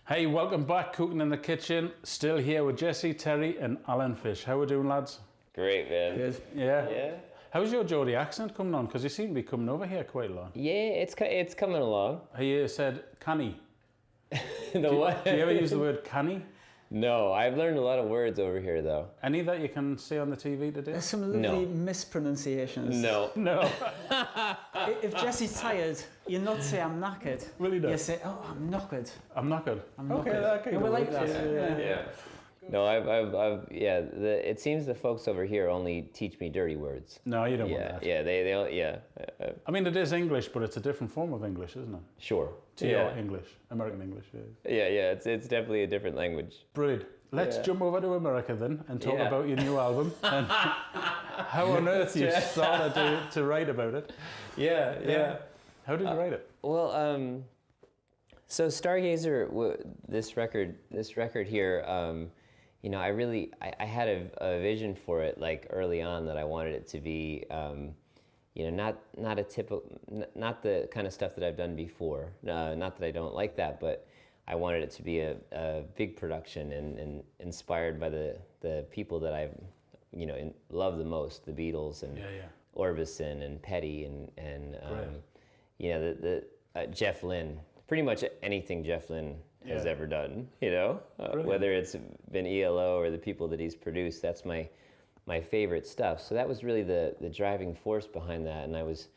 Hey, welcome back, Cooking in the Kitchen. Still here with Jesse, Terry and Alan Fish. How we doing, lads? Great, man. Good. Yeah? Yeah. How's your Geordie accent coming on? Because you seem to be coming over here quite a lot. Yeah, it's coming along. You said canny. What? Do you ever use the word canny? No, I've learned a lot of words over here, though. Any that you can say on the TV today? There's some lovely mispronunciations. No. No. If Jesse's tired, you not say I'm knackered. Really don't? You say, oh, I'm knackered. I'm not good. I'm okay, knackered. that can Yeah, we go like with- that. Yeah. No, it seems the folks over here only teach me dirty words. No, you don't want Yeah, that. yeah, they I mean, it is English, but it's a different form of English, isn't it? sure. To Yeah. your English, American English. Yeah. Yeah, it's definitely a different language. Brilliant. Let's Yeah. jump over to America then and talk Yeah. about your new album and how on earth you started to write about it. Yeah. How did you write it? Well, so Stargazer, this record here, I had a vision for it like early on that I wanted it to be, not a typical, not the kind of stuff that I've done before. Not that I don't like that, but I wanted it to be a big production and inspired by the people that I, love the most, the Beatles and Orbison and Petty and Jeff Lynne. Pretty much anything Jeff Lynne has ever done, whether it's been ELO or the people that he's produced, that's my favorite stuff. So that was really the driving force behind that, and I was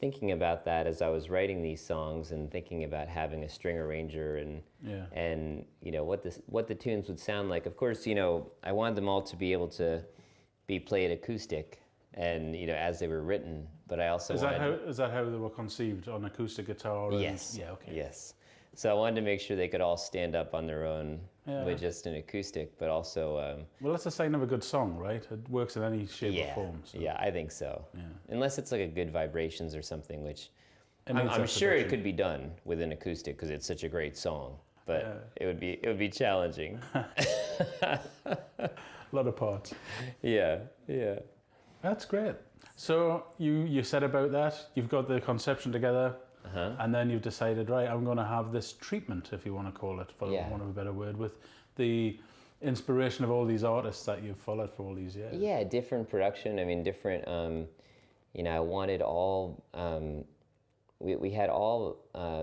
thinking about that as I was writing these songs and thinking about having a string arranger and what the tunes would sound like. Of course, I wanted them all to be able to be played acoustic and as they were written, but I also Is that how they were conceived, on acoustic guitar? Yes. Yeah. Okay. Yes. So I wanted to make sure they could all stand up on their own with just an acoustic, but also Well, that's a sign of a good song, right? It works in any shape or form. So. yeah, I think so. Yeah. Unless it's like a good vibrations or something, which It needs I'm that sure it production. could be done with an acoustic because it's such a great song. But it would be challenging. A lot of parts. Yeah. That's great. So you said about that, you've got the conception together, and then you've decided, right, I'm going to have this treatment, if you want to call it, for want of a better word, with the inspiration of all these artists that you've followed for all these years. Yeah, different production. I mean, different. I wanted all. We had all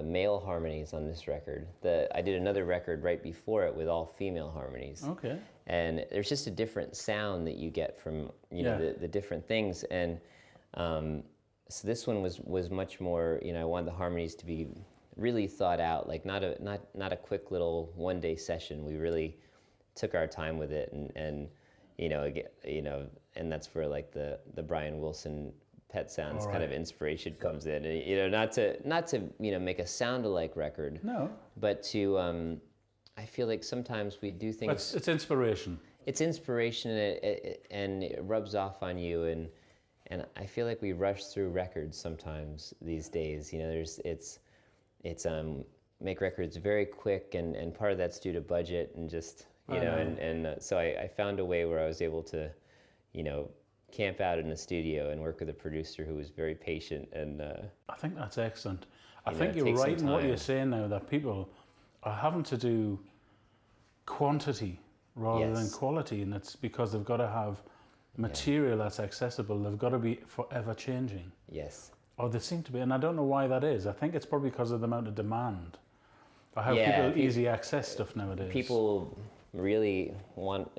male harmonies on this record. I did another record right before it with all female harmonies. Okay. And there's just a different sound that you get from the different things. And so this one was much more. I wanted the harmonies to be really thought out, like not a quick little one-day session. We really took our time with it, and and that's where like the Brian Wilson Pet Sounds kind of inspiration comes in. And, not to make a sound-alike record. No. But to I feel like sometimes we do things. It's inspiration. It's inspiration, and it rubs off on you, and I feel like we rush through records sometimes these days. It's make records very quick, and part of that's due to budget and just so I found a way where I was able to, camp out in a studio and work with a producer who was very patient and. I think that's excellent. I think you're right in what you're saying now, that people are having to do quantity rather than quality, and it's because they've got to have material that's accessible. They've got to be forever changing. Yes. Or they seem to be, and I don't know why that is. I think it's probably because of the amount of demand, or how people easy access stuff nowadays. People really want,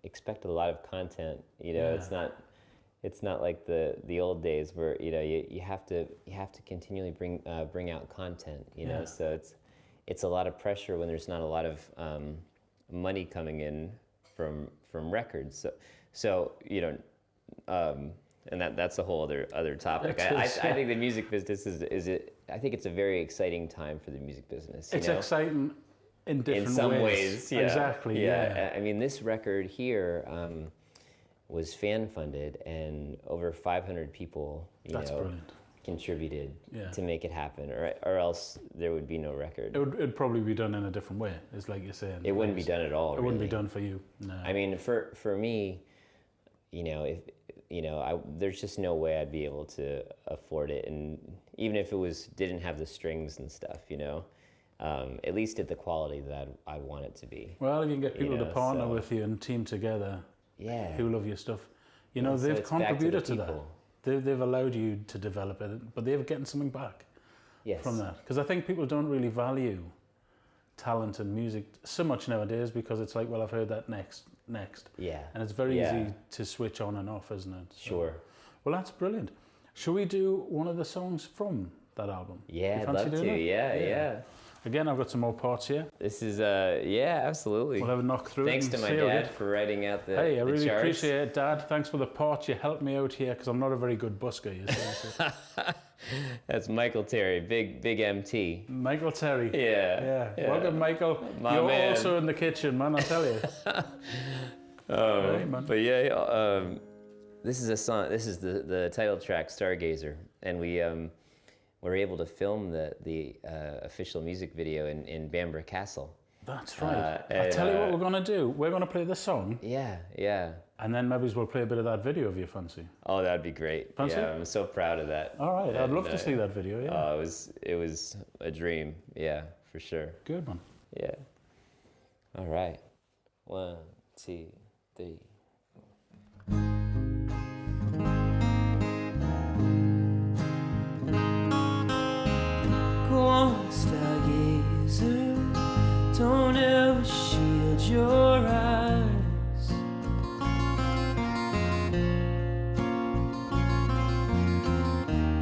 expect a lot of content. It's not like the old days where you have to continually bring out content. So it's a lot of pressure when there's not a lot of money coming in from records. So and that's a whole other topic. I think the music business I think it's a very exciting time for the music business. It's exciting in different ways. In some ways, yeah. Exactly. Yeah. I mean, this record here was fan funded, and over 500 people, contributed to make it happen, or else there would be no record. It'd probably be done in a different way. It's like you're saying. It wouldn't be done at all. It wouldn't be done for you. No. I mean, for me, if there's just no way I'd be able to afford it, and even if it didn't have the strings and stuff, at least at the quality that I'd want it to be. Well, if you can get people to partner with you and team together, who love your stuff, you know, they've contributed to that. They've allowed you to develop it, but they're getting something back from that. Because I think people don't really value talent and music so much nowadays, because it's like, well, I've heard that next. Yeah. And it's very easy to switch on and off, isn't it? So, sure. Well, that's brilliant. Shall we do one of the songs from that album? Yeah, I'd love to. Yeah. Again, I've got some more parts here. This is, absolutely. We'll have a knock through. Thanks to my dad for writing out the Hey, I really charts. appreciate it, Dad. Thanks for the parts. You helped me out here because I'm not a very good busker, you see. So. That's Michael Terry, big MT. Michael Terry. Yeah. Welcome, Michael. You're man. also in the kitchen, man, I tell you. Hey, man. But this is a song. This is the title track, Stargazer, and we were able to film the official music video in Bamburgh Castle. That's right. I'll tell you what we're gonna do. We're gonna play this song. Yeah. And then maybe we'll play a bit of that video if you fancy. Oh, that'd be great. Fancy? Yeah, I'm so proud of that. All right, I'd love to see that video. Yeah. It was a dream. Yeah, for sure. Good one. Yeah. All right. 1, 2, 3. Go on, stargazer, don't ever shield your eyes.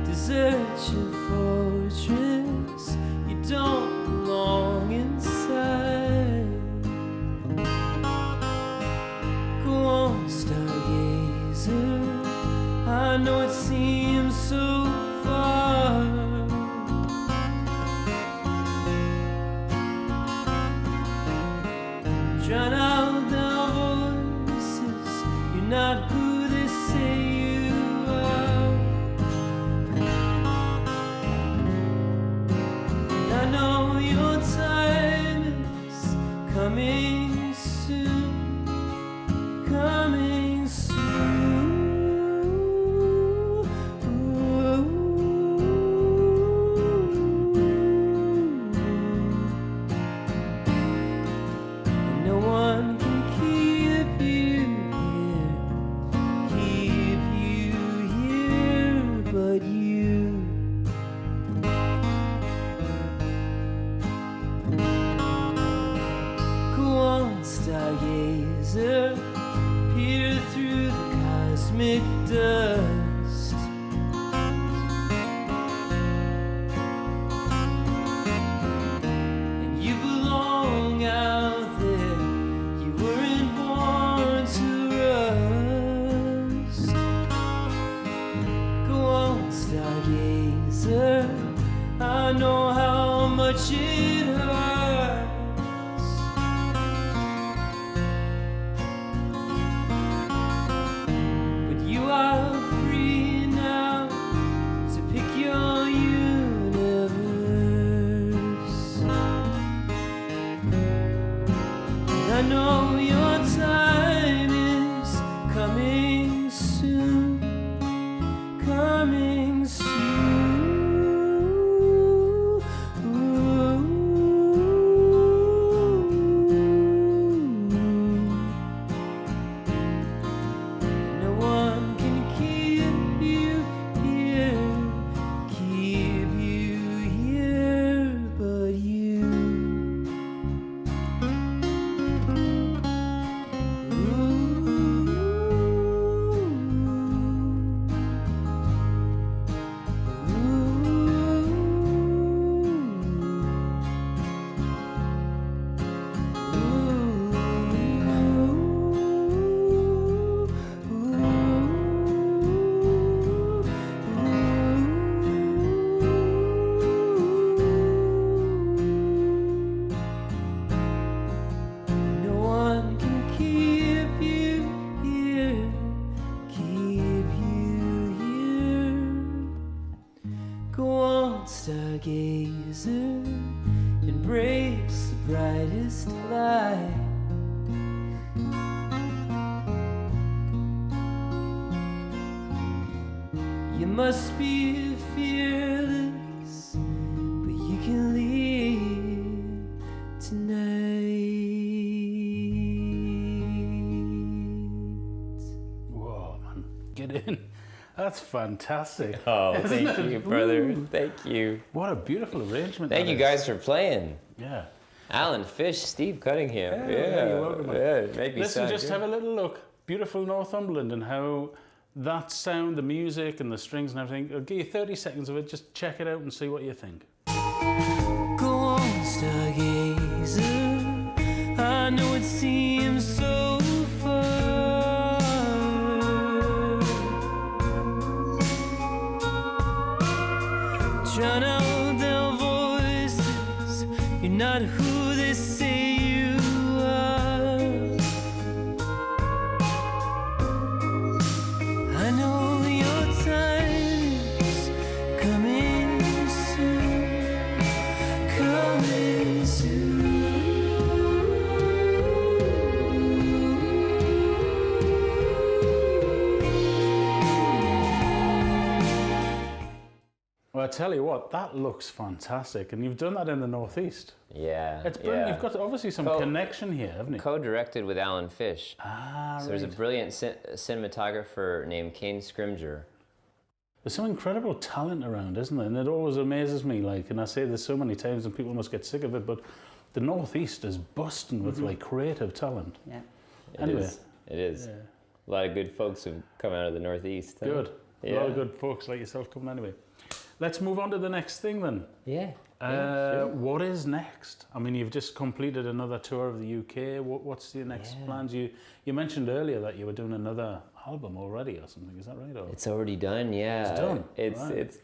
Desert your fortress, you don't belong inside. Go on, stargazer, I know it seems so far. Drown out the voices, you're not who they say you are. And I know your time is coming soon, coming soon. No one can keep you here but you. Go on, stargazer, peer through the cosmic dust. And you belong out there, you weren't born to rust. Go on, stargazer, I know how much it hurts. But you are free now to pick your universe. And I know your time is coming soon, coming soon. No one can keep you here but you. No one can keep you here. Go on, stargazer, embrace the brightest light. You must be fearless, but you can lead. That's fantastic. Oh, thank you, brother. Thank you. What a beautiful arrangement. Thank you guys for playing. Yeah. Alan Fish, Steve Cunningham. Yeah, you're welcome. Maybe Listen, just have a little look. Beautiful Northumberland and how that sound, the music and the strings and everything. I'll give you 30 seconds of it. Just check it out and see what you think. Go on, stargazer. I know it seems so far. Drown out their voices. You're not who they say you are. I know your time is coming soon, coming soon. Well, I tell you what, that looks fantastic. And you've done that in the Northeast. Yeah. It's brilliant. yeah. You've got obviously some connection here, haven't you? Co-directed with Alan Fish. Ah, So there's a brilliant cinematographer named Kane Scrimger. There's some incredible talent around, isn't there? And it always amazes me, like, and I say this so many times and people must get sick of it, but the Northeast is busting with like creative talent. Yeah. Anyway. It is. Yeah. A lot of good folks have come out of the Northeast. Huh? Good. Yeah. A lot of good folks like yourself coming anyway. Let's move on to the next thing then. Yeah. What is next? I mean, you've just completed another tour of the UK. What's your next plans? You mentioned earlier that you were doing another album already or something. Is that right? Or? It's already done. Yeah. It's done. It's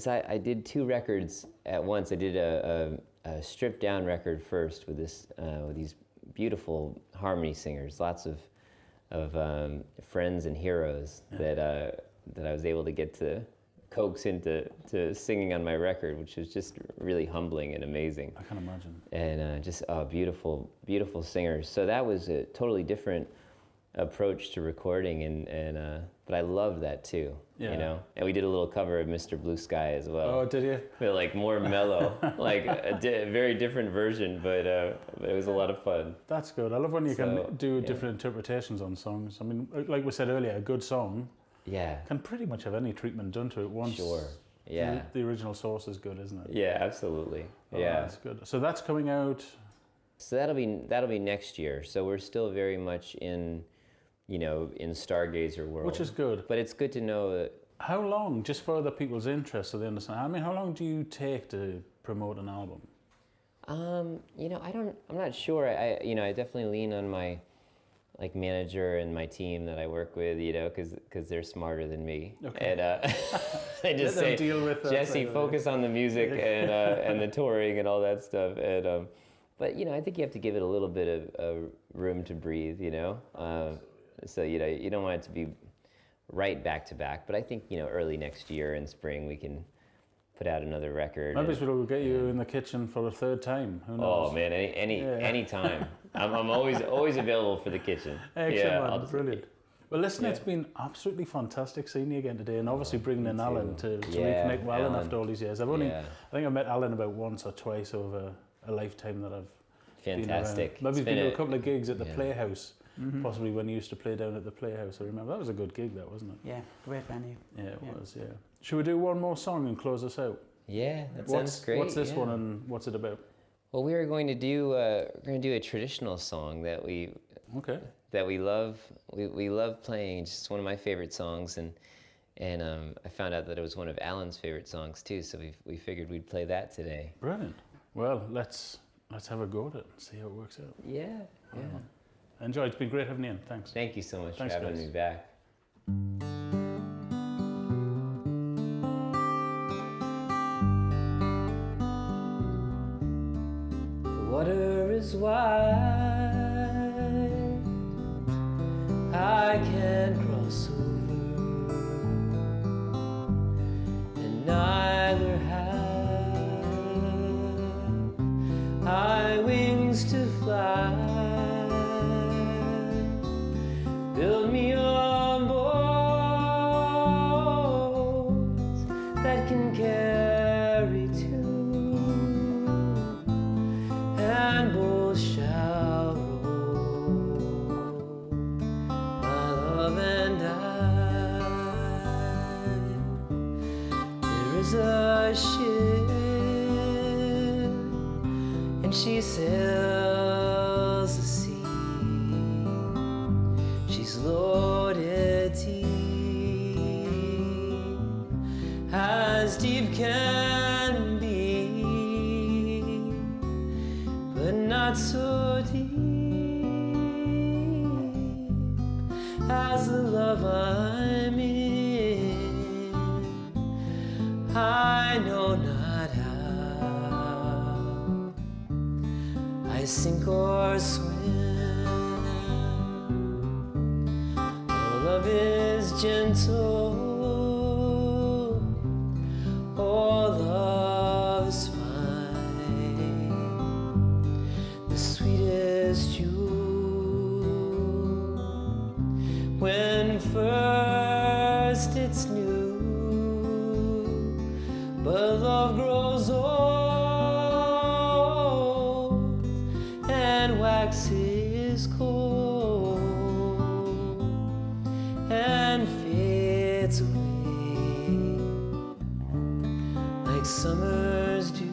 done. I did 2 records at once. I did a stripped down record first with these beautiful harmony singers, lots of friends and heroes that I was able to get to coax into singing on my record, which was just really humbling and amazing. I can imagine. And just beautiful, beautiful singers. So that was a totally different approach to recording, but I loved that too. Yeah. You know. And we did a little cover of Mr. Blue Sky as well. Oh, did you? But like more mellow, like a very different version, but it was a lot of fun. That's good. I love when you So, can do yeah. different interpretations on songs. I mean, like we said earlier, a good song Yeah. can pretty much have any treatment done to it once. Sure. Yeah. The original source is good, isn't it? Yeah, absolutely. Oh, Yeah. That's good. So that's coming out. So that'll be next year. So we're still very much in Stargazer world. Which is good. But it's good to know that. How long, just for other people's interest so they understand, I mean, how long do you take to promote an album? I'm not sure. I definitely lean on my manager and my team that I work with, because they're smarter than me. Okay. And they just say, deal with Jesse, focus on the music and the touring and all that stuff. And but I think you have to give it a little bit of room to breathe. So you don't want it to be right back to back. But I think early next year in spring we can put out another record. Maybe we'll get you in the kitchen for a third time. Who knows? Oh man, any time. I'm always available for the kitchen. Excellent, man. Brilliant. Well, listen, it's been absolutely fantastic seeing you again today, and obviously bringing in Alan to reconnect with Alan after all these years. I think I met Alan about once or twice over a lifetime that I've Fantastic. been around. Maybe he's been to a couple of gigs at the Playhouse, possibly when he used to play down at the Playhouse. I remember that was a good gig, that wasn't it? Yeah, great venue. Yeah, it was. Yeah. Should we do one more song and close us out? Yeah, that sounds great. What's this one and what's it about? Well, we are going to do a traditional song that we love. We love playing. It's just one of my favorite songs, and I found out that it was one of Alan's favorite songs too. So we figured we'd play that today. Brilliant. Well, let's have a go at it and see how it works out. Yeah. Enjoy. It's been great having you in. Thanks. Thank you so much Thanks, for having guys. me back. The water is wide, I can't cross over, and neither have I wings to fly. Build me on boards that can carry two, and both shall roll, my love and I. There's a ship, and she sails the sea. She's loaded deep, as deep can be, but not so deep as the love I'm in. I know not how I sink or swim. Oh, love is gentle. Oh, love is fine. The sweetest jewel. When first it's new, but love grows old and waxes cold and fades away like summer's dew.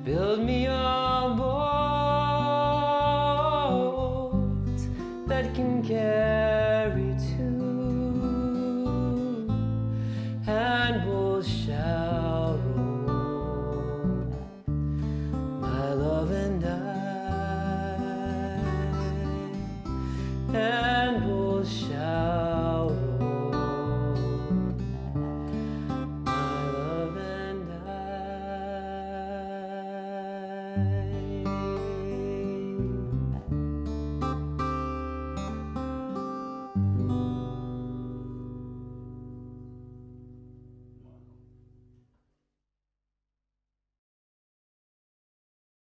Build me up